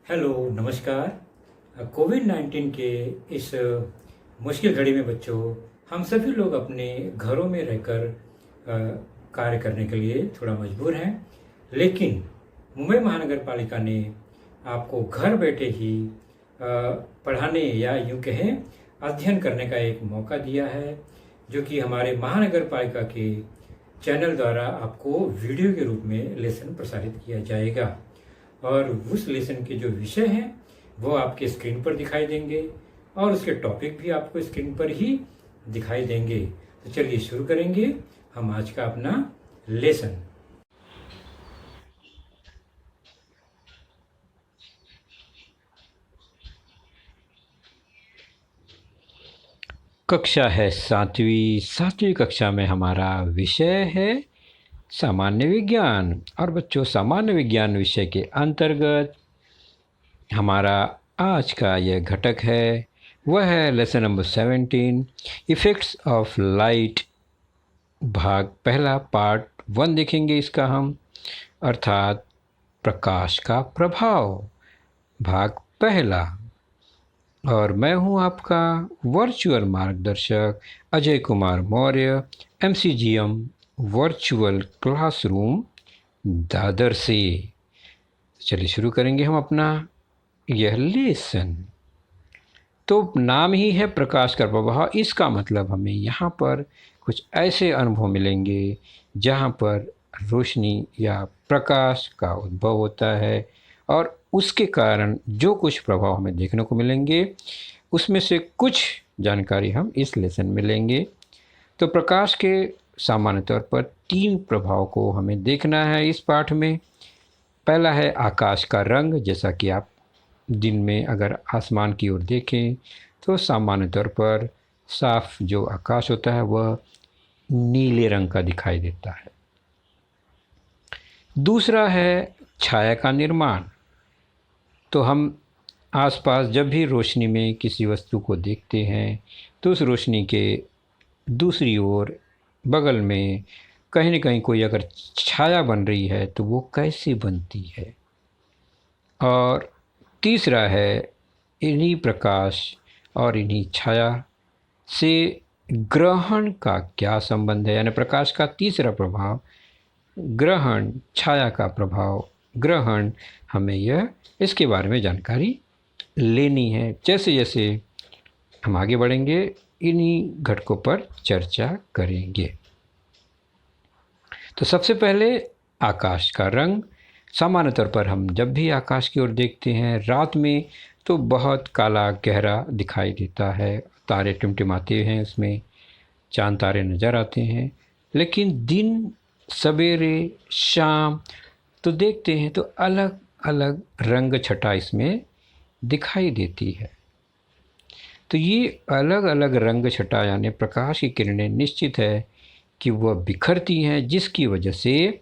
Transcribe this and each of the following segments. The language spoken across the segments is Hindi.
हेलो, नमस्कार। कोविड-19 के इस मुश्किल घड़ी में बच्चों, हम सभी लोग अपने घरों में रहकर कार्य करने के लिए थोड़ा मजबूर हैं। लेकिन मुंबई महानगर पालिका ने आपको घर बैठे ही पढ़ाने या यूँ कहें अध्ययन करने का एक मौका दिया है, जो कि हमारे महानगर पालिका के चैनल द्वारा आपको वीडियो के रूप में लेसन प्रसारित किया जाएगा। और उस लेसन के जो विषय हैं वो आपके स्क्रीन पर दिखाई देंगे और उसके टॉपिक भी आपको स्क्रीन पर ही दिखाई देंगे। तो चलिए शुरू करेंगे हम आज का अपना लेसन। कक्षा है सातवीं कक्षा में हमारा विषय है सामान्य विज्ञान। और बच्चों, सामान्य विज्ञान विषय के अंतर्गत हमारा आज का यह घटक है, वह है lesson number 17, effects of light, भाग पहला, पार्ट 1 देखेंगे इसका हम, अर्थात प्रकाश का प्रभाव, भाग पहला। और मैं हूं आपका वर्चुअल मार्गदर्शक Ajay Kumar Maurya, MCGM virtual classroom Dadar से। चलिए शुरू करेंगे हम अपना यह लेसन। तो नाम ही है प्रकाश का प्रभाव, इसका मतलब हमें यहाँ पर कुछ ऐसे अनुभव मिलेंगे जहाँ पर रोशनी या प्रकाश का उद्भव होता है और उसके कारण जो कुछ प्रभाव हमें देखने को मिलेंगे उसमें से कुछ जानकारी हम इस लेसन में लेंगे। तो प्रकाश के सामान्य तौर पर 3 प्रभाव को हमें देखना है इस पाठ में। पहला है आकाश का रंग। जैसा कि आप दिन में अगर आसमान की ओर देखें तो सामान्य तौर पर साफ जो आकाश होता है वह नीले रंग का दिखाई देता है। दूसरा है छाया का निर्माण। तो हम आसपास जब भी रोशनी में किसी वस्तु को देखते हैं तो उस रोशनी के दूसरी ओर बगल में कहीं न कहीं कोई अगर छाया बन रही है तो वो कैसे बनती है। और तीसरा है इन्हीं प्रकाश और इन्हीं छाया से ग्रहण का क्या संबंध है, यानी प्रकाश का तीसरा प्रभाव ग्रहण, छाया का प्रभाव ग्रहण, हमें यह इसके बारे में जानकारी लेनी है। जैसे जैसे हम आगे बढ़ेंगे इन्हीं घटकों पर चर्चा करेंगे। तो सबसे पहले आकाश का रंग। सामान्य तौर पर हम जब भी आकाश की ओर देखते हैं रात में तो बहुत काला गहरा दिखाई देता है, तारे टिमटिमाते हैं, उसमें चांद तारे नज़र आते हैं। लेकिन दिन, सवेरे, शाम तो देखते हैं तो अलग अलग रंग छटा इसमें दिखाई देती है। तो ये अलग अलग रंग छटा यानी प्रकाश की किरणें निश्चित है कि वह बिखरती हैं, जिसकी वजह से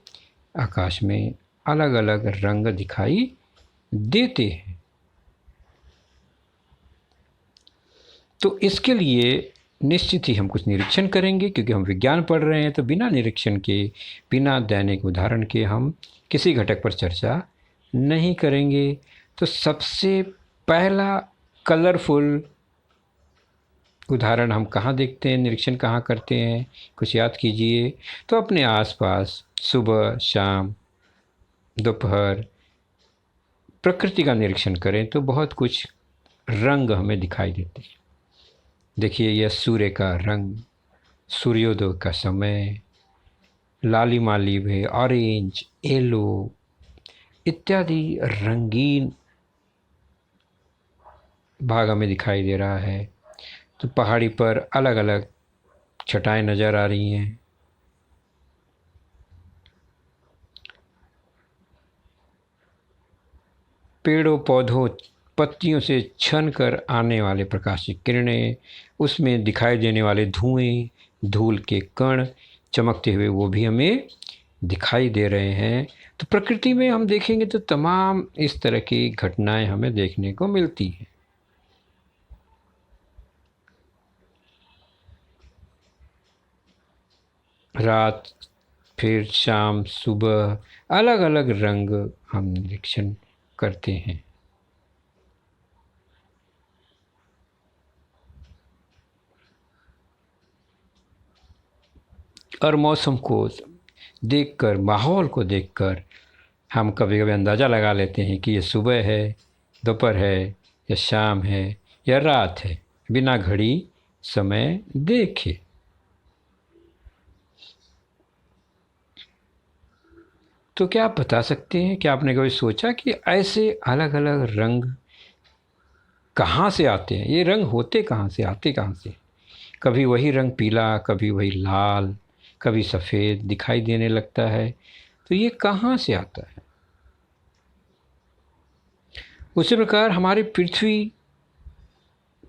आकाश में अलग अलग रंग दिखाई देते हैं। तो इसके लिए निश्चित ही हम कुछ निरीक्षण करेंगे, क्योंकि हम विज्ञान पढ़ रहे हैं। तो बिना निरीक्षण के, बिना दैनिक उदाहरण के हम किसी घटक पर चर्चा नहीं करेंगे। तो सबसे पहला कलरफुल उदाहरण हम कहाँ देखते हैं, निरीक्षण कहाँ करते हैं, कुछ याद कीजिए। तो अपने आसपास सुबह, शाम, दोपहर प्रकृति का निरीक्षण करें तो बहुत कुछ रंग हमें दिखाई देते हैं। देखिए, यह सूर्य का रंग, सूर्योदय का समय, लालिमाली में ऑरेंज, येलो इत्यादि रंगीन भाग हमें दिखाई दे रहा है। तो पहाड़ी पर अलग अलग छटाएं नज़र आ रही हैं। पेड़ों पौधों पत्तियों से छन कर आने वाले प्रकाश की किरणें, उसमें दिखाई देने वाले धुएं, धूल के कण चमकते हुए वो भी हमें दिखाई दे रहे हैं। तो प्रकृति में हम देखेंगे तो तमाम इस तरह की घटनाएं हमें देखने को मिलती हैं। रात, फिर शाम, सुबह अलग अलग रंग हम निरीक्षण करते हैं। और मौसम को देखकर, माहौल को देखकर हम कभी कभी अंदाज़ा लगा लेते हैं कि ये सुबह है, दोपहर है, या शाम है, या रात है, बिना घड़ी समय देखे। तो क्या आप बता सकते हैं कि आपने कभी सोचा कि ऐसे अलग अलग रंग कहाँ से आते हैं? ये रंग होते कहाँ से, आते कहाँ से? कभी वही रंग पीला, कभी वही लाल, कभी सफ़ेद दिखाई देने लगता है। तो ये कहाँ से आता है? उसी प्रकार हमारी पृथ्वी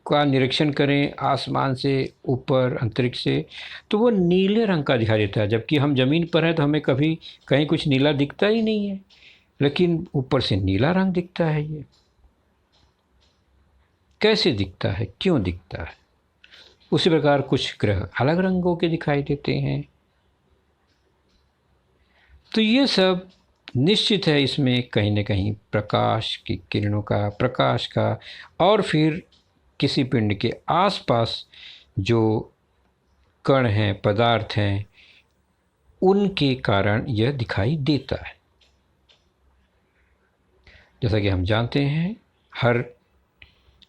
का निरीक्षण करें आसमान से, ऊपर अंतरिक्ष से, तो वो नीले रंग का दिखाई देता है। जबकि हम ज़मीन पर हैं तो हमें कभी कहीं कुछ नीला दिखता ही नहीं है, लेकिन ऊपर से नीला रंग दिखता है। ये कैसे दिखता है, क्यों दिखता है? उसी प्रकार कुछ ग्रह अलग रंगों के दिखाई देते हैं। तो ये सब निश्चित है, इसमें कहीं न कहीं प्रकाश की किरणों का, प्रकाश का, और फिर किसी पिंड के आसपास जो कण हैं, पदार्थ हैं, उनके कारण यह दिखाई देता है। जैसा कि हम जानते हैं, हर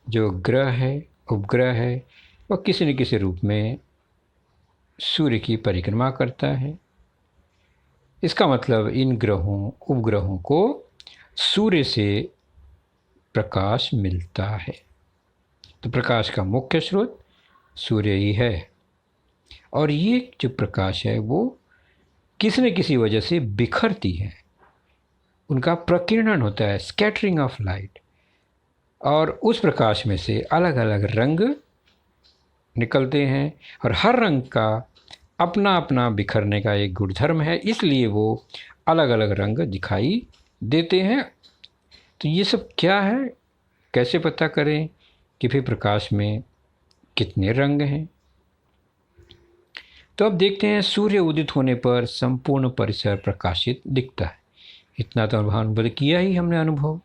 जो ग्रह है, उपग्रह है, वह किसी न किसी रूप में सूर्य की परिक्रमा करता है। इसका मतलब इन ग्रहों, उपग्रहों को सूर्य से प्रकाश मिलता है। तो प्रकाश का मुख्य स्रोत सूर्य ही है, और ये जो प्रकाश है वो किसी न किसी वजह से बिखरती है। उनका प्रकीर्णन होता है, स्कैटरिंग ऑफ लाइट, और उस प्रकाश में से अलग अलग रंग निकलते हैं, और हर रंग का अपना अपना बिखरने का एक गुणधर्म है, इसलिए वो अलग अलग रंग दिखाई देते हैं। तो ये सब क्या है, कैसे पता करें कि फिर प्रकाश में कितने रंग हैं? तो अब देखते हैं, सूर्य उदित होने पर संपूर्ण परिसर प्रकाशित दिखता है। इतना तो अनुभव किया ही हमने अनुभव।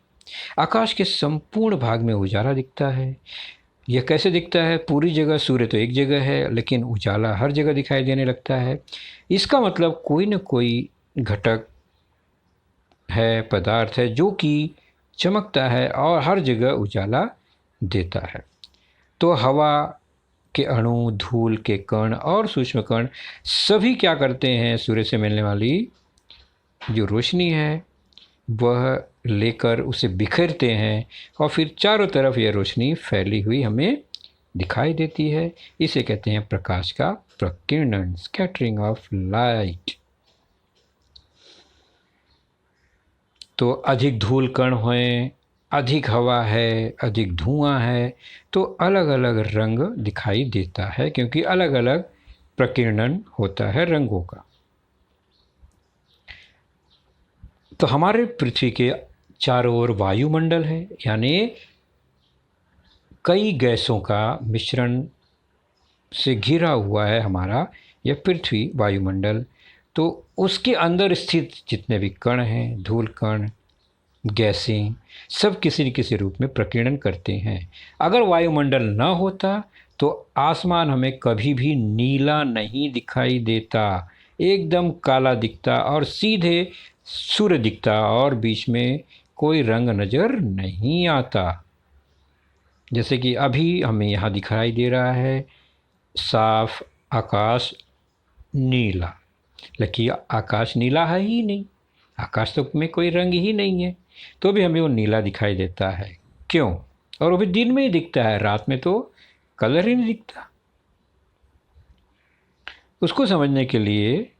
आकाश के संपूर्ण भाग में उजाला दिखता है। यह कैसे दिखता है? पूरी जगह सूर्य तो एक जगह है, लेकिन उजाला हर जगह दिखाई देने लगता है। इसका मतलब कोई न कोई घटक है, पदार्थ है, जो कि चमकता है और हर जगह उजाला देता है। तो हवा के अणु, धूल के कण और सूक्ष्म कण सभी क्या करते हैं? सूर्य से मिलने वाली जो रोशनी है वह लेकर उसे बिखेरते हैं, और फिर चारों तरफ यह रोशनी फैली हुई हमें दिखाई देती है। इसे कहते हैं प्रकाश का प्रकीर्णन, स्कैटरिंग ऑफ लाइट। तो अधिक धूल कण हैं, अधिक हवा है, अधिक धुआं है, तो अलग अलग रंग दिखाई देता है, क्योंकि अलग अलग प्रकीर्णन होता है रंगों का। तो हमारे पृथ्वी के चारों ओर वायुमंडल है, यानी कई गैसों का मिश्रण से घिरा हुआ है हमारा यह पृथ्वी, वायुमंडल। तो उसके अंदर स्थित जितने भी कण हैं, धूल कण, गैसें, सब किसी न किसी रूप में प्रकीर्णन करते हैं। अगर वायुमंडल न होता तो आसमान हमें कभी भी नीला नहीं दिखाई देता, एकदम काला दिखता, और सीधे सूर्य दिखता, और बीच में कोई रंग नज़र नहीं आता। जैसे कि अभी हमें यहाँ दिखाई दे रहा है साफ आकाश नीला, लेकिन आकाश नीला है ही नहीं, आकाश तो में कोई रंग ही नहीं है, तो भी हमें वो नीला दिखाई देता है। क्यों? और वो भी दिन में ही दिखता है, रात में तो कलर ही नहीं दिखता। उसको समझने के लिए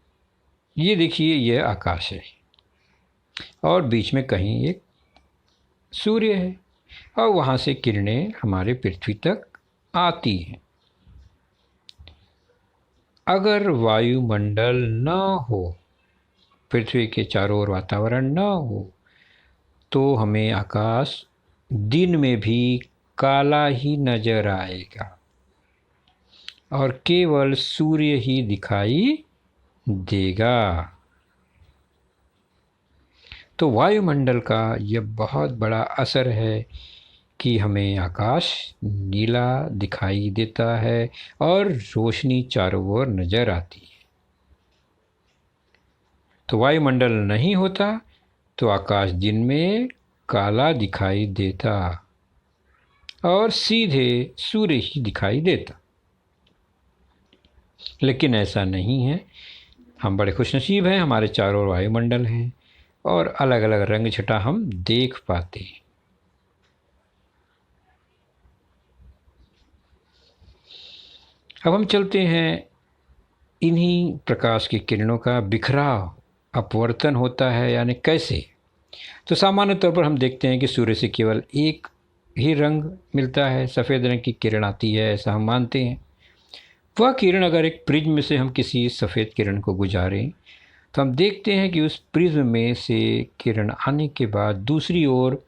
ये देखिए, यह आकाश है और बीच में कहीं एक सूर्य है, और वहाँ से किरणें हमारे पृथ्वी तक आती हैं। अगर वायुमंडल न हो, पृथ्वी के चारों ओर वातावरण न हो, तो हमें आकाश दिन में भी काला ही नजर आएगा, और केवल सूर्य ही दिखाई देगा। तो वायुमंडल का यह बहुत बड़ा असर है कि हमें आकाश नीला दिखाई देता है और रोशनी चारों ओर नजर आती है। तो वायुमंडल नहीं होता तो आकाश दिन में काला दिखाई देता और सीधे सूर्य ही दिखाई देता। लेकिन ऐसा नहीं है। हम बड़े खुशनसीब हैं, हमारे चारों ओर वायुमंडल हैं और अलग अलग रंग छटा हम देख पाते हैं। अब हम चलते हैं इन्हीं प्रकाश की किरणों का बिखराव अपवर्तन होता है यानी कैसे। तो सामान्य तौर पर हम देखते हैं कि सूर्य से केवल एक ही रंग मिलता है, सफ़ेद रंग की किरण आती है, ऐसा हम मानते हैं। वह किरण अगर एक प्रिज्म में से हम किसी सफ़ेद किरण को गुजारें तो हम देखते हैं कि उस प्रिज्म में से किरण आने के बाद दूसरी ओर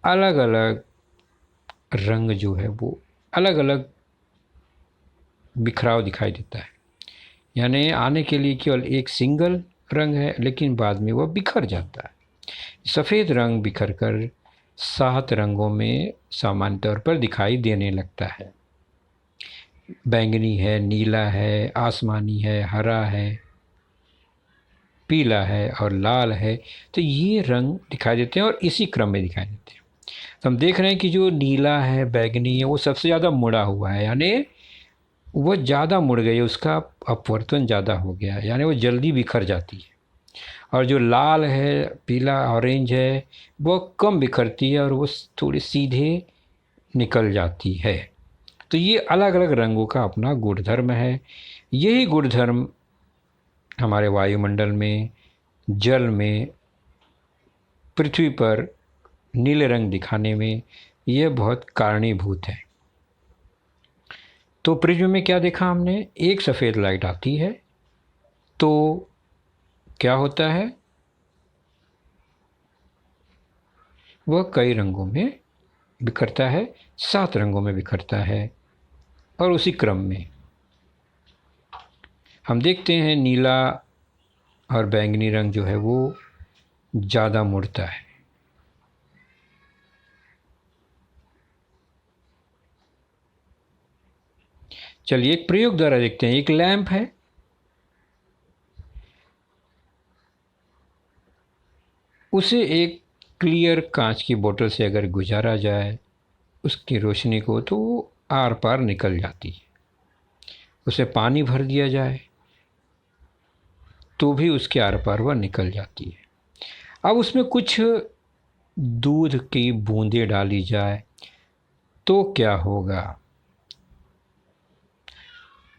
अलग अलग रंग जो है वो अलग अलग बिखराव दिखाई देता है। यानी आने के लिए केवल एक सिंगल रंग है लेकिन बाद में वह बिखर जाता है। सफ़ेद रंग बिखर कर 7 रंगों में सामान्य तौर पर दिखाई देने लगता है। बैंगनी है, नीला है, आसमानी है, हरा है, पीला है और लाल है। तो ये रंग दिखाई देते हैं और इसी क्रम में दिखाई देते हैं। तो हम देख रहे हैं कि जो नीला है, बैंगनी है, वो सबसे ज़्यादा मुड़ा हुआ है, यानी वो ज़्यादा मुड़ गई है, उसका अपवर्तन ज़्यादा हो गया है, यानी वो जल्दी बिखर जाती है। और जो लाल है, पीला, ऑरेंज है, वो कम बिखरती है और वो थोड़ी सीधे निकल जाती है। तो ये अलग अलग रंगों का अपना गुणधर्म है। यही गुणधर्म हमारे वायुमंडल में, जल में, पृथ्वी पर नीले रंग दिखाने में यह बहुत कारणीभूत है। तो प्रिज्म में क्या देखा हमने, एक सफ़ेद लाइट आती है तो क्या होता है, वह कई रंगों में बिखरता है, 7 रंगों में बिखरता है। और उसी क्रम में हम देखते हैं नीला और बैंगनी रंग जो है वो ज़्यादा मुड़ता है। चलिए एक प्रयोग द्वारा देखते हैं। एक लैंप है, उसे एक क्लियर कांच की बोतल से अगर गुजारा जाए उसकी रोशनी को तो वो आर पार निकल जाती है। उसे पानी भर दिया जाए तो भी उसके आर पार वह निकल जाती है। अब उसमें कुछ दूध की बूंदें डाली जाए तो क्या होगा।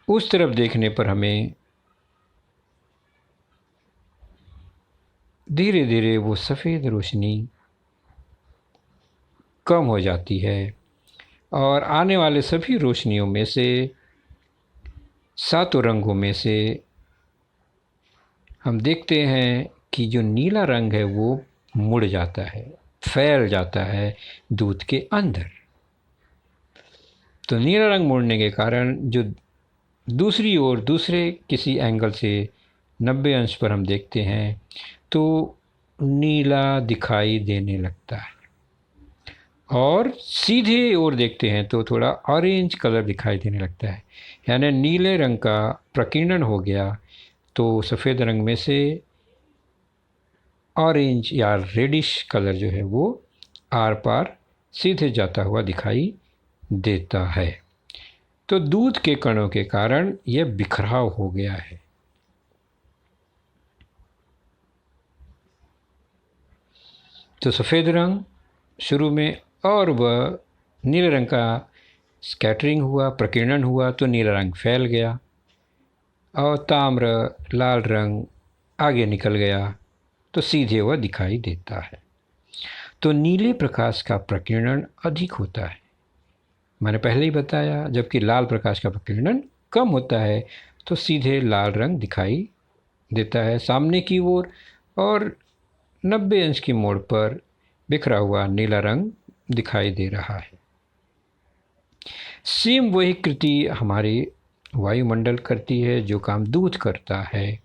उस तरफ देखने पर हमें धीरे धीरे वो सफ़ेद रोशनी कम हो जाती है और आने वाले सभी रोशनियों में से, 7 रंगों में से हम देखते हैं कि जो नीला रंग है वो मुड़ जाता है, फैल जाता है दूध के अंदर। तो नीला रंग मुड़ने के कारण जो दूसरी ओर दूसरे किसी एंगल से 90 अंश पर हम देखते हैं तो नीला दिखाई देने लगता है। और सीधे ओर देखते हैं तो थोड़ा ऑरेंज कलर दिखाई देने लगता है, यानी नीले रंग का प्रकीर्णन हो गया तो सफ़ेद रंग में से ऑरेंज या रेडिश कलर जो है वो आर पार सीधे जाता हुआ दिखाई देता है। तो दूध के कणों के कारण यह बिखराव हो गया है। तो सफ़ेद रंग शुरू में और वह नीले रंग का स्कैटरिंग हुआ, प्रकीर्णन हुआ तो नीला रंग फैल गया और ताम्र लाल रंग आगे निकल गया तो सीधे वह दिखाई देता है। तो नीले प्रकाश का प्रकीर्णन अधिक होता है, मैंने पहले ही बताया, जबकि लाल प्रकाश का प्रकीर्णन कम होता है तो सीधे लाल रंग दिखाई देता है सामने की ओर और 90 अंश की मोड़ पर बिखरा हुआ नीला रंग दिखाई दे रहा है। सेम वही कृति हमारी वायुमंडल करती है जो काम दूध करता है।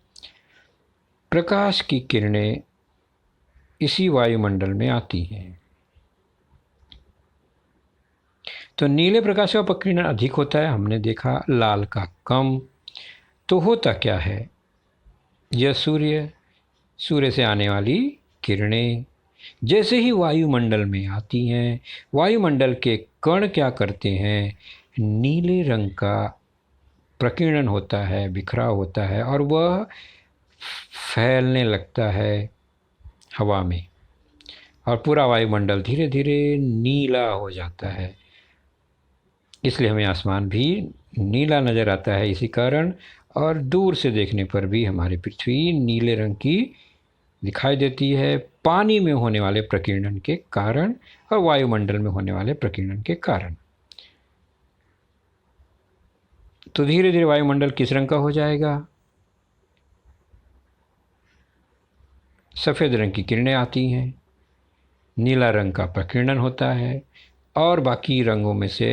प्रकाश की किरणें इसी वायुमंडल में आती हैं। तो नीले प्रकाश का प्रकीर्णन अधिक होता है, हमने देखा, लाल का कम। तो होता क्या है, यह सूर्य सूर्य से आने वाली किरणें जैसे ही वायुमंडल में आती हैं, वायुमंडल के कण क्या करते हैं, नीले रंग का प्रकीर्णन होता है, बिखराव होता है और वह फैलने लगता है हवा में और पूरा वायुमंडल धीरे धीरे नीला हो जाता है। इसलिए हमें आसमान भी नीला नज़र आता है इसी कारण, और दूर से देखने पर भी हमारी पृथ्वी नीले रंग की दिखाई देती है, पानी में होने वाले प्रकीर्णन के कारण और वायुमंडल में होने वाले प्रकीर्णन के कारण। तो धीरे धीरे वायुमंडल किस रंग का हो जाएगा? सफ़ेद रंग की किरणें आती हैं, नीला रंग का प्रकीर्णन होता है और बाकी रंगों में से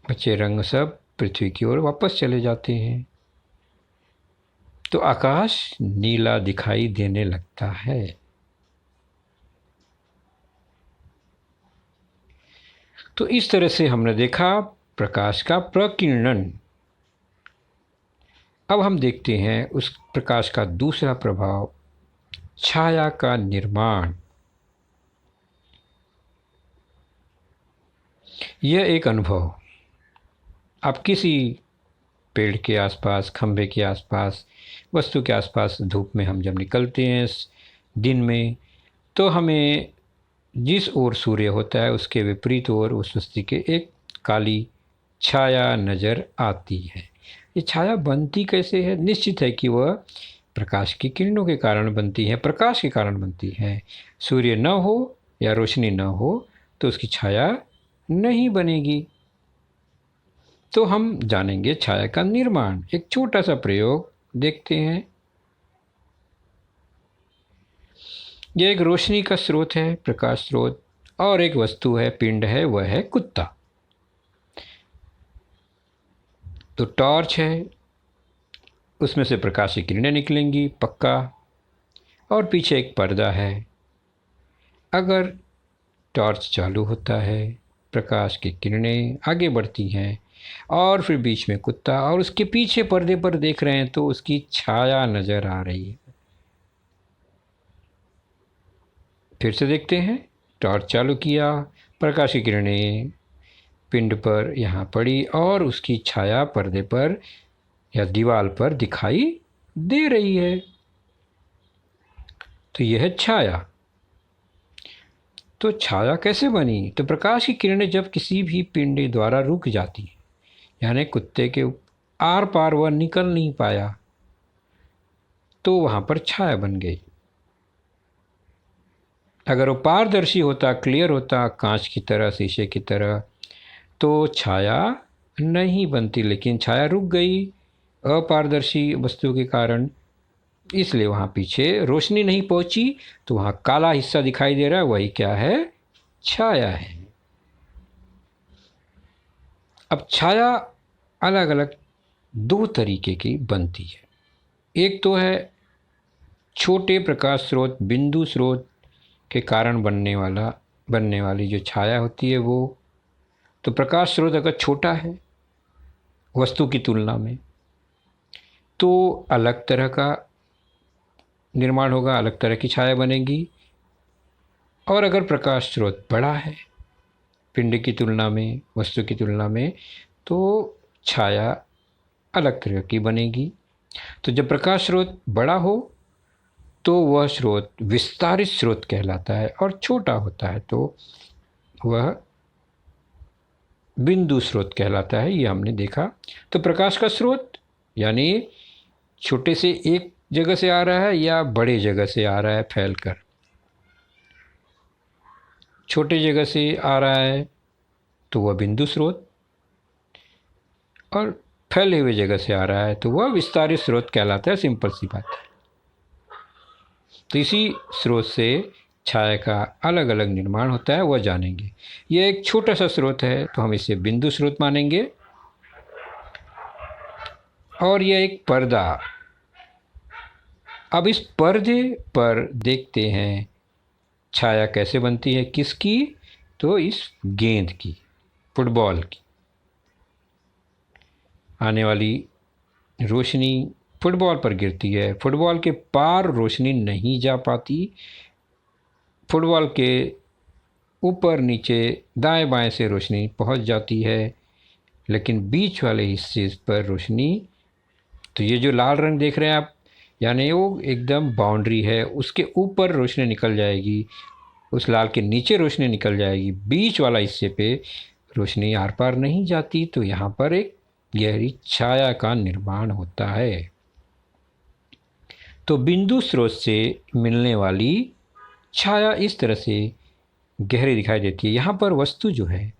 बचे रंग सब पृथ्वी की ओर वापस चले जाते हैं। तो आकाश नीला दिखाई देने लगता है। तो इस तरह से हमने देखा प्रकाश का प्रकीर्णन। अब हम देखते हैं उस प्रकाश का दूसरा प्रभाव, छाया का निर्माण। यह एक अनुभव, आप किसी पेड़ के आसपास, खंभे के आसपास, वस्तु के आसपास धूप में हम जब निकलते हैं दिन में, तो हमें जिस ओर सूर्य होता है उसके विपरीत ओर उस वस्तु के एक काली छाया नज़र आती है। ये छाया बनती कैसे है? निश्चित है कि वह प्रकाश की किरणों के कारण बनती है, प्रकाश के कारण बनती है। सूर्य न हो या रोशनी न हो तो उसकी छाया नहीं बनेगी। तो हम जानेंगे छाया का निर्माण। एक छोटा सा प्रयोग देखते हैं। यह एक रोशनी का स्रोत है, प्रकाश स्रोत, और एक वस्तु है, पिंड है, वह है कुत्ता। तो टॉर्च है, उसमें से प्रकाश की किरणें निकलेंगी पक्का, और पीछे एक पर्दा है। अगर टॉर्च चालू होता है, प्रकाश की किरणें आगे बढ़ती हैं और फिर बीच में कुत्ता, और उसके पीछे पर्दे पर देख रहे हैं तो उसकी छाया नज़र आ रही है। फिर से देखते हैं, टॉर्च चालू किया, प्रकाश की किरणें पिंड पर यहाँ पड़ी और उसकी छाया पर्दे पर या दीवार पर दिखाई दे रही है। तो यह है छाया। तो छाया कैसे बनी? तो प्रकाश की किरणें जब किसी भी पिंड द्वारा रुक जाती हैं, यानी कुत्ते के आर पार वह निकल नहीं पाया, तो वहाँ पर छाया बन गई। अगर वो पारदर्शी होता, क्लियर होता, कांच की तरह, शीशे की तरह, तो छाया नहीं बनती, लेकिन छाया रुक गई अपारदर्शी वस्तु के कारण, इसलिए वहाँ पीछे रोशनी नहीं पहुँची, तो वहाँ काला हिस्सा दिखाई दे रहा है, वही क्या है? छाया है। अब छाया अलग अलग दो तरीके की बनती है। एक तो है छोटे प्रकाश स्रोत, बिंदु स्रोत के कारण बनने वाली जो छाया होती है वो। तो प्रकाश स्रोत अगर छोटा है वस्तु की तुलना में तो अलग तरह का निर्माण होगा, अलग तरह की छाया बनेगी। और अगर प्रकाश स्रोत बड़ा है पिंड की तुलना में, वस्तु की तुलना में, तो छाया अलग तरह की बनेगी। तो जब प्रकाश स्रोत बड़ा हो तो वह स्रोत विस्तारित स्रोत कहलाता है, और छोटा होता है तो वह बिंदु स्रोत कहलाता है। ये हमने देखा। तो प्रकाश का स्रोत यानी छोटे से एक जगह से आ रहा है या बड़े जगह से आ रहा है फैलकर। छोटे जगह से आ रहा है तो वह बिंदु स्रोत, और फैले हुए जगह से आ रहा है तो वह विस्तारित स्रोत कहलाता है। सिंपल सी बात है। तो इसी स्रोत से छाया का अलग अलग निर्माण होता है, वह जानेंगे। यह एक छोटा सा स्रोत है तो हम इसे बिंदु स्रोत मानेंगे। और यह एक पर्दा। अब इस पर्दे पर देखते हैं छाया कैसे बनती है, किसकी? तो इस गेंद की, फुटबॉल की। आने वाली रोशनी फुटबॉल पर गिरती है। फुटबॉल के पार रोशनी नहीं जा पाती। फुटबॉल के ऊपर नीचे दाएं बाएं से रोशनी पहुंच जाती है, लेकिन बीच वाले हिस्से पर रोशनी, तो ये जो लाल रंग देख रहे हैं आप, यानी वो एकदम बाउंड्री है, उसके ऊपर रोशनी निकल जाएगी, उस लाल के नीचे रोशनी निकल जाएगी, बीच वाला हिस्से पे रोशनी आर पार नहीं जाती, तो यहाँ पर एक गहरी छाया का निर्माण होता है। तो बिंदु स्रोत से मिलने वाली छाया इस तरह से गहरी दिखाई देती है। यहाँ पर वस्तु जो है,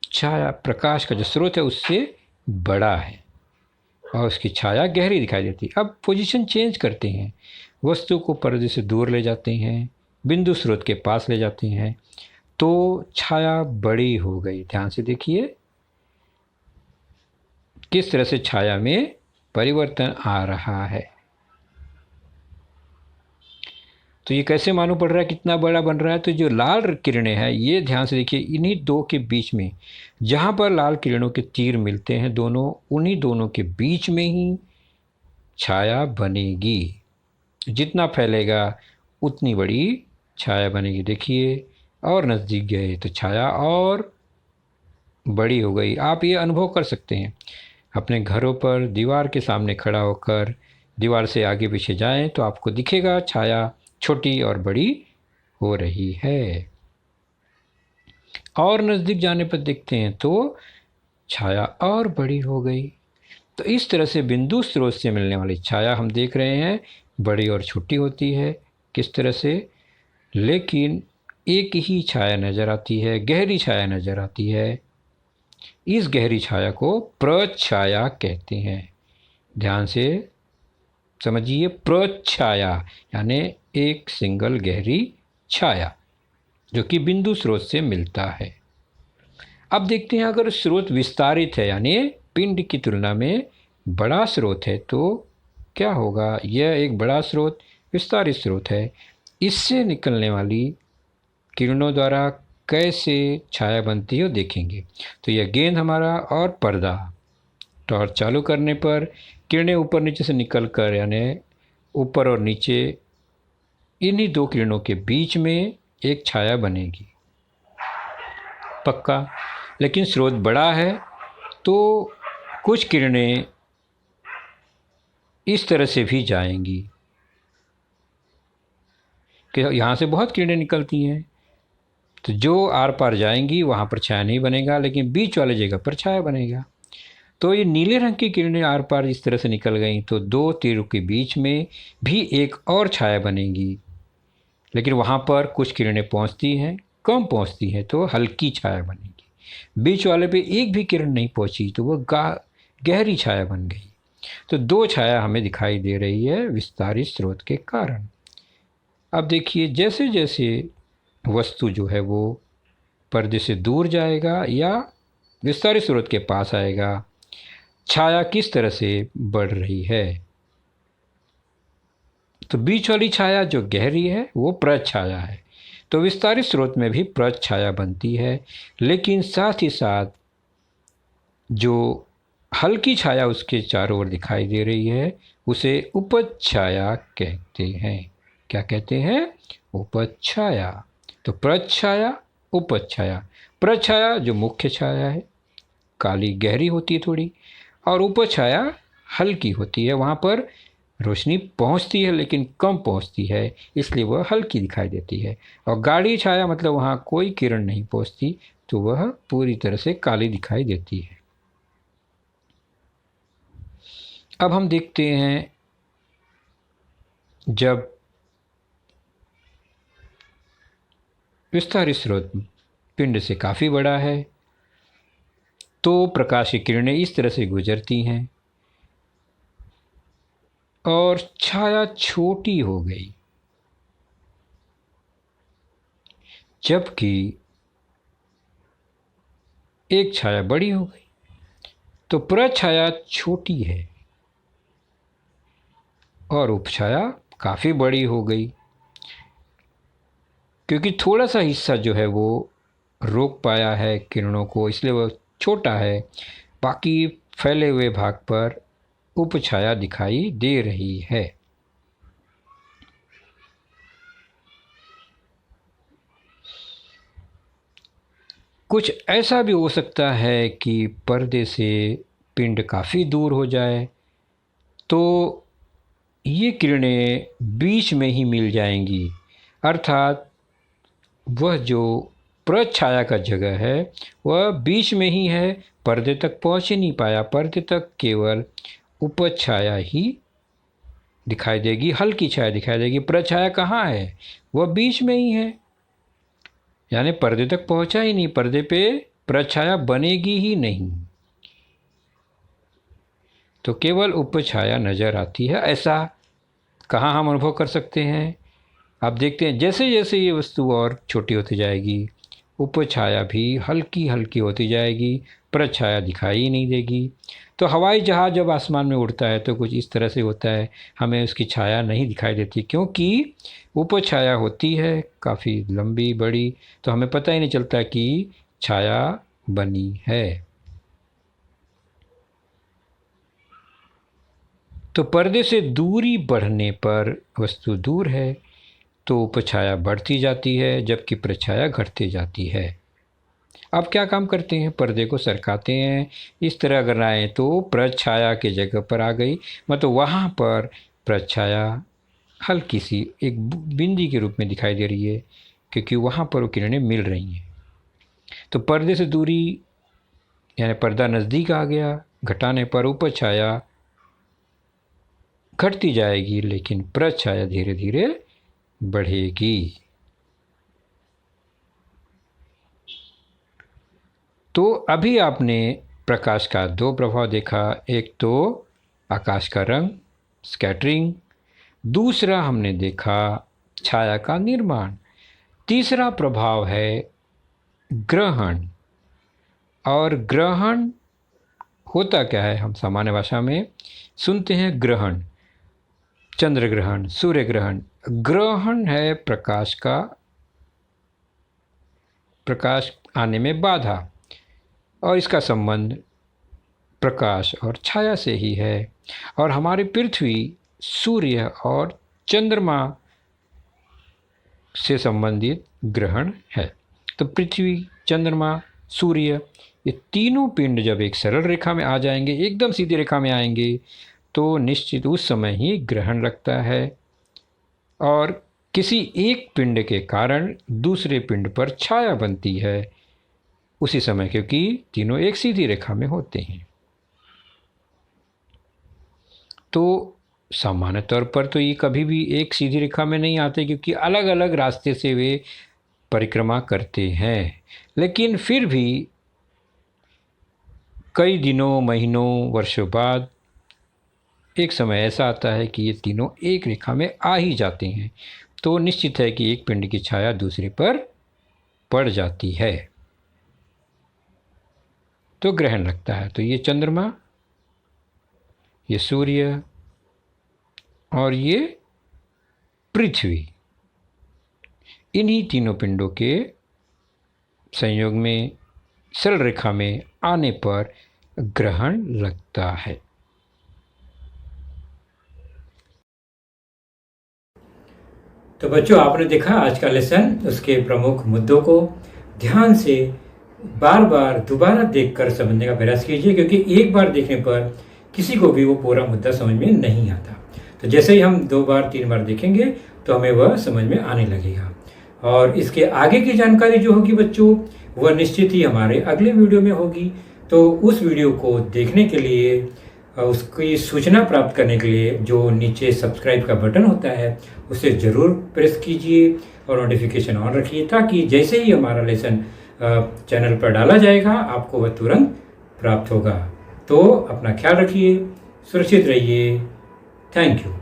छाया प्रकाश का जो स्रोत है उससे बड़ा है और उसकी छाया गहरी दिखाई देती है। अब पोजीशन चेंज करते हैं, वस्तु को पर्दे से दूर ले जाते हैं, बिंदु स्रोत के पास ले जाते हैं, तो छाया बड़ी हो गई। ध्यान से देखिए किस तरह से छाया में परिवर्तन आ रहा है। तो ये कैसे मालूम पड़ रहा है कितना बड़ा बन रहा है? तो जो लाल किरणें हैं, ये ध्यान से देखिए, इन्हीं दो के बीच में, जहाँ पर लाल किरणों के तीर मिलते हैं दोनों, उन्हीं दोनों के बीच में ही छाया बनेगी। जितना फैलेगा उतनी बड़ी छाया बनेगी। देखिए, और नज़दीक गए तो छाया और बड़ी हो गई। आप ये अनुभव कर सकते हैं अपने घरों पर, दीवार के सामने खड़ा होकर दीवार से आगे पीछे जाएं तो आपको दिखेगा छाया छोटी और बड़ी हो रही है। और नज़दीक जाने पर देखते हैं तो छाया और बड़ी हो गई। तो इस तरह से बिंदु स्रोत से मिलने वाली छाया हम देख रहे हैं बड़ी और छोटी होती है किस तरह से, लेकिन एक ही छाया नज़र आती है, गहरी छाया नज़र आती है। इस गहरी छाया को प्रछाया कहते हैं। ध्यान से समझिए, प्रछाया यानी एक सिंगल गहरी छाया जो कि बिंदु स्रोत से मिलता है। अब देखते हैं, अगर स्रोत विस्तारित है यानी पिंड की तुलना में बड़ा स्रोत है तो क्या होगा? यह एक बड़ा स्रोत, विस्तारित स्रोत है। इससे निकलने वाली किरणों द्वारा कैसे छाया बनती है देखेंगे। तो यह गेंद हमारा और पर्दा, टॉर्च चालू करने पर किरणें ऊपर नीचे से निकल कर, यानी ऊपर और नीचे, इन्हीं दो किरणों के बीच में एक छाया बनेगी, पक्का। लेकिन स्रोत बड़ा है तो कुछ किरणें इस तरह से भी जाएंगी कि यहाँ से बहुत किरणें निकलती हैं, तो जो आर पार जाएंगी वहाँ पर छाया नहीं बनेगा, लेकिन बीच वाले जगह पर छाया बनेगा। तो ये नीले रंग की किरणें आर पार इस तरह से निकल गई तो दो तीरों के बीच में भी एक और छाया बनेगी, लेकिन वहाँ पर कुछ किरणें पहुँचती हैं, कम पहुँचती हैं तो हल्की छाया बनेगी। बीच वाले पे एक भी किरण नहीं पहुँची तो वह गहरी छाया बन गई। तो दो छाया हमें दिखाई दे रही है विस्तारित स्रोत के कारण। अब देखिए, जैसे जैसे वस्तु जो है वो पर्दे से दूर जाएगा या विस्तारित स्रोत के पास आएगा, छाया किस तरह से बढ़ रही है। तो बीच वाली छाया जो गहरी है वो प्रछाया है। तो विस्तारित स्रोत में भी प्रछाया बनती है, लेकिन साथ ही साथ जो हल्की छाया उसके चारों ओर दिखाई दे रही है उसे उपछाया कहते हैं। क्या कहते हैं? उपछाया। तो प्रछाया, उपछाया। प्रछाया जो मुख्य छाया है, काली गहरी होती है थोड़ी, और उपछाया हल्की होती है, वहाँ पर रोशनी पहुँचती है लेकिन कम पहुँचती है, इसलिए वह हल्की दिखाई देती है। और गाढ़ी छाया मतलब वहाँ कोई किरण नहीं पहुँचती तो वह पूरी तरह से काली दिखाई देती है। अब हम देखते हैं, जब विस्तारित स्रोत पिंड से काफ़ी बड़ा है तो प्रकाश की किरणें इस तरह से गुजरती हैं और छाया छोटी हो गई, जबकि एक छाया बड़ी हो गई। तो प्रछाया छोटी है और उपछाया काफ़ी बड़ी हो गई, क्योंकि थोड़ा सा हिस्सा जो है वो रोक पाया है किरणों को, इसलिए वह छोटा है। बाकी फैले हुए भाग पर उपछाया दिखाई दे रही है। कुछ ऐसा भी हो सकता है कि पर्दे से पिंड काफ़ी दूर हो जाए, तो ये किरणें बीच में ही मिल जाएंगी, अर्थात वह जो प्रछाया का जगह है वह बीच में ही है, पर्दे तक पहुंच ही नहीं पाया। पर्दे तक केवल उपछाया ही दिखाई देगी, हल्की छाया दिखाई देगी। प्रछाया कहाँ है? वह बीच में ही है, यानी पर्दे तक पहुंचा ही नहीं, पर्दे पे प्रछाया बनेगी ही नहीं, तो केवल उपछाया नज़र आती है। ऐसा कहाँ हम अनुभव कर सकते हैं? आप देखते हैं जैसे जैसे ये वस्तु और छोटी होती जाएगी, उपछाया भी हल्की हल्की होती जाएगी, प्रछाया दिखाई ही नहीं देगी। तो हवाई जहाज़ जब आसमान में उड़ता है तो कुछ इस तरह से होता है, हमें उसकी छाया नहीं दिखाई देती, क्योंकि उपछाया होती है काफ़ी लंबी बड़ी, तो हमें पता ही नहीं चलता कि छाया बनी है। तो पर्दे से दूरी बढ़ने पर वस्तु दूर है, तो उपछाया बढ़ती जाती है जबकि प्रछाया घटती जाती है। अब क्या काम करते हैं? पर्दे को सरकाते हैं। इस तरह अगर आए तो प्रछाया के जगह पर आ गई, मतलब वहाँ पर प्रछाया हल्की सी एक बिंदी के रूप में दिखाई दे रही है, क्योंकि वहाँ पर वो किरणें मिल रही हैं। तो पर्दे से दूरी यानी पर्दा नज़दीक आ गया, घटाने पर उपछाया घटती जाएगी, लेकिन प्रछाया धीरे धीरे बढ़ेगी। तो अभी आपने प्रकाश का दो प्रभाव देखा, एक तो आकाश का रंग स्कैटरिंग, दूसरा हमने देखा छाया का निर्माण, तीसरा प्रभाव है ग्रहण। और ग्रहण होता क्या है? हम सामान्य भाषा में सुनते हैं ग्रहण, चंद्र ग्रहण, सूर्य ग्रहण। ग्रहण है प्रकाश आने में बाधा, और इसका संबंध प्रकाश और छाया से ही है। और हमारी पृथ्वी सूर्य और चंद्रमा से संबंधित ग्रहण है। तो पृथ्वी, चंद्रमा, सूर्य, ये तीनों पिंड जब एक सरल रेखा में आ जाएंगे, एकदम सीधी रेखा में आएंगे, तो निश्चित उस समय ही ग्रहण लगता है। और किसी एक पिंड के कारण दूसरे पिंड पर छाया बनती है उसी समय, क्योंकि तीनों एक सीधी रेखा में होते हैं। तो सामान्य तौर पर तो ये कभी भी एक सीधी रेखा में नहीं आते, क्योंकि अलग अलग रास्ते से वे परिक्रमा करते हैं। लेकिन फिर भी कई दिनों, महीनों, वर्षों बाद एक समय ऐसा आता है कि ये तीनों एक रेखा में आ ही जाते हैं, तो निश्चित है कि एक पिंड की छाया दूसरे पर पड़ जाती है, तो ग्रहण लगता है। तो ये चंद्रमा, ये सूर्य और ये पृथ्वी, इन्हीं तीनों पिंडों के संयोग में सरल रेखा में आने पर ग्रहण लगता है। तो बच्चों, आपने देखा आज का लेसन, उसके प्रमुख मुद्दों को ध्यान से बार बार दोबारा देखकर समझने का प्रयास कीजिए, क्योंकि एक बार देखने पर किसी को भी वो पूरा मुद्दा समझ में नहीं आता। तो जैसे ही हम 2 बार 3 बार देखेंगे तो हमें वह समझ में आने लगेगा। और इसके आगे की जानकारी जो होगी बच्चों, वह निश्चित ही हमारे अगले वीडियो में होगी। तो उस वीडियो को देखने के लिए, उसकी सूचना प्राप्त करने के लिए जो नीचे सब्सक्राइब का बटन होता है उसे ज़रूर प्रेस कीजिए और नोटिफिकेशन ऑन रखिए, ताकि जैसे ही हमारा लेसन चैनल पर डाला जाएगा आपको वह तुरंत प्राप्त होगा। तो अपना ख्याल रखिए, सुरक्षित रहिए। Thank you.